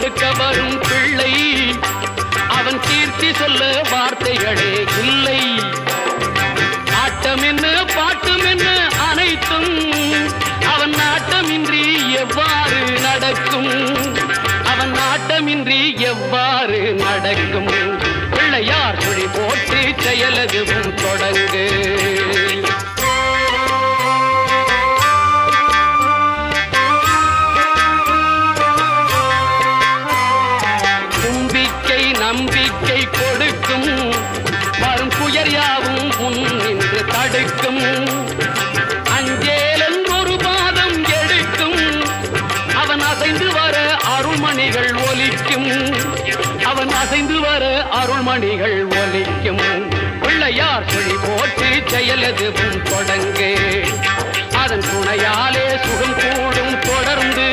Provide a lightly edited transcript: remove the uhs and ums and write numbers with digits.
கொடுக்க வரும் பிள்ளை அவன் கீர்த்தி சொல்ல வார்த்தைகளே இல்லை. ஆட்டம் என்ன பாட்டம் என்ன அனைத்தும் அவன் நாட்டமின்றி எவ்வாறு நடக்கும்? அவன் நாட்டமின்றி எவ்வாறு நடக்கும்? பிள்ளையார் சுழி போட்டு செயலதுவும் தொடங்கு. தும்பிக்கை நம்பிக்கை கொடுக்கும் வரும் துயர் யாவும் முன் நின்று தடுக்கும். அஞ்சேலன் ஒரு பாதம் எடுக்கும் அவன் அசைந்து வர அருள்மணிகள் ஒலிக்கும். அவன் அசைந்து வர அருள்மணிகள் ஒலிக்கும். பிள்ளையார் சுழி போட்டு செயலதுவும் தொடங்கு. அதன் துணையாலே சுகம் கூடும் தொடர்ந்து